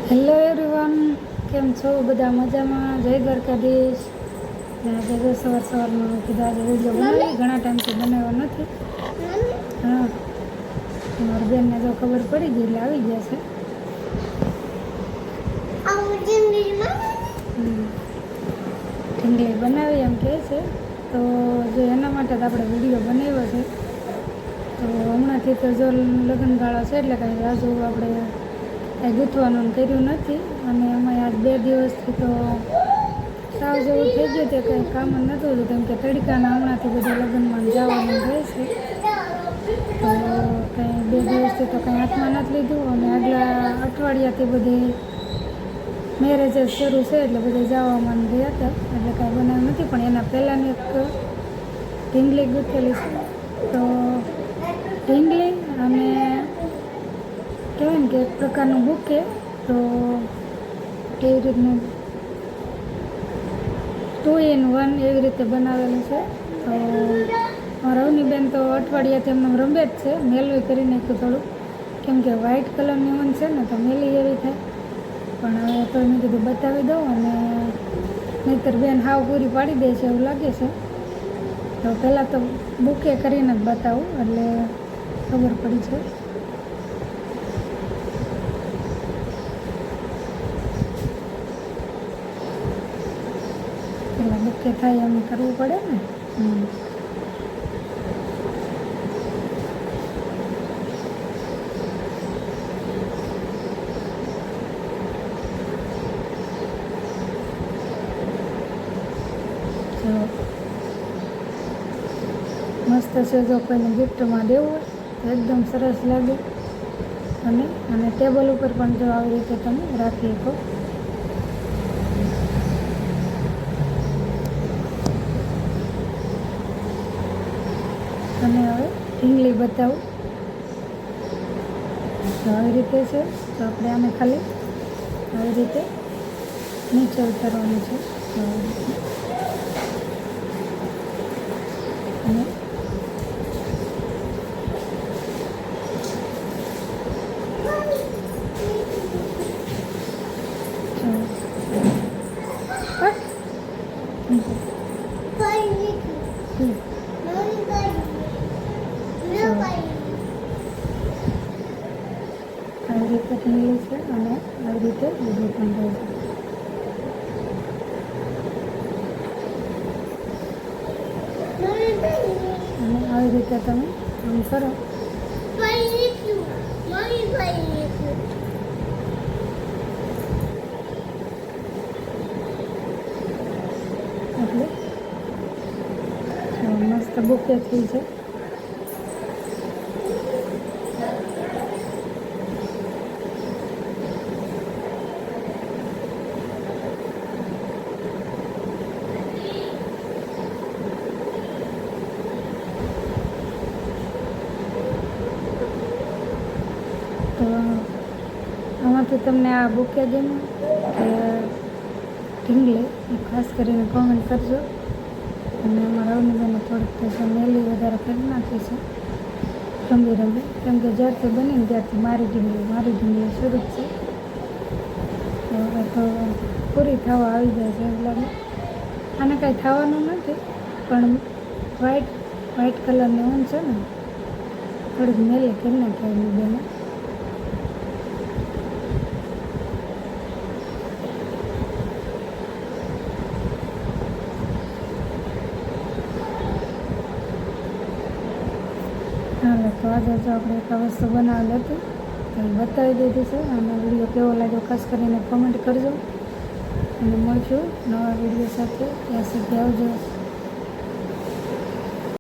Hello everyone, કેમ છો? બધા મજામાં? જય દ્વારકાધીશ. ને આજે જો સવારમાં કીધું આજે વિડીયો બનાવી, ઘણા ટાઈમથી બનાવ્યો નથી. હા, મારી બેનને જો ખબર પડી ગઈ એટલે આવી ગયા છે. ઢીંગલી બનાવી એમ કહે છે, તો જો એના માટે જ આપણે વિડીયો બનાવ્યો છે. તો હમણાંથી તો જો લગ્નગાળો છે એટલે કાંઈ રાજુ આપણે કાંઈ ગૂંથવાનું કર્યું નથી. અને એમાં આજ 2 દિવસથી તો તાવ જેવું થઈ ગયું તે કંઈ કામ જ નહોતું, કેમ કે તડકાના હમણાંથી બધા લગ્નમાં જવાનું રહે છે. તો કંઈ 2 દિવસથી તો કંઈ હાથમાં નથી લીધું. અને આગલા અઠવાડિયાથી બધી મેરેજીસ શરૂ છે એટલે બધે જવામાં ગયા હતા, એટલે કાંઈ બનાવ્યું નથી. પણ એના પહેલાંની એક ઢીંગલી ગૂંથેલી છે. તો ઢીંગલી અને કહેવાય ને કે એક પ્રકારનું બુકે, તો એવી રીતનું 2 in 1 એવી રીતે બનાવેલું છે. તો રવની બેન તો અઠવાડિયાથી એમને રમે જ છે, મેલું કરી નાખ્યું થોડું, કેમ કે વ્હાઇટ કલરની ઊન છે ને તો મેલી એવી થાય. પણ હવે તો મેં કીધું બતાવી દઉં, અને નહીંતર બેન હાવ પૂરી પાડી દે છે એવું લાગે છે. તો પહેલાં તો બુકે કરીને જ બતાવું એટલે ખબર પડી છે. પેલા બુકે થાય એમ કરવું પડે ને. મસ્ત છે, જો કોઈને ગિફ્ટમાં દેવું હોય તો એકદમ સરસ લાગે. અને ટેબલ ઉપર પણ જો આવી રીતે તમે રાખી શકો. અને હવે ઢીંગલી બતાવું તો આવી રીતે છે. તો આપણે આને ખાલી આવી રીતે નીચે ઉતારવાનું છે. અને આવી રીતે ઢીંગલી છે, અને આવી રીતે બીજું પણ રહે છે. અને આવી રીતે તમે આમ કરો એટલે મસ્ત બુકે થઈ છે. તો આમાંથી તમને આ બુકે ગમે કે ઢીંગલી એ ખાસ કરીને કોમેન્ટ કરજો. અને અમારા રવની બેને થોડીક તો મેલી વધારે કરી નાખી છે રમી, કેમ કે જ્યારથી બની ને ત્યારથી મારી ઢીંગલી શરૂ જ છે. તો હવે તો પૂરી થવા આવી જાય છે એવું લાગે. આને કાંઈ થવાનું નથી, પણ વ્હાઇટ કલરની ઊન છે ને થોડીક મેલી કરી નાખી એની બેને. હાલો, તો આજે જો આપણે એક વસ્તુ બનાવેલી હતી તો એ બતાવી દીધી છે. અને વિડીયો કેવો લાગ્યો ખાસ કરીને કોમેન્ટ કરજો. અને મળશું નવા વિડીયો સાથે. ત્યાં સુધી આવજો.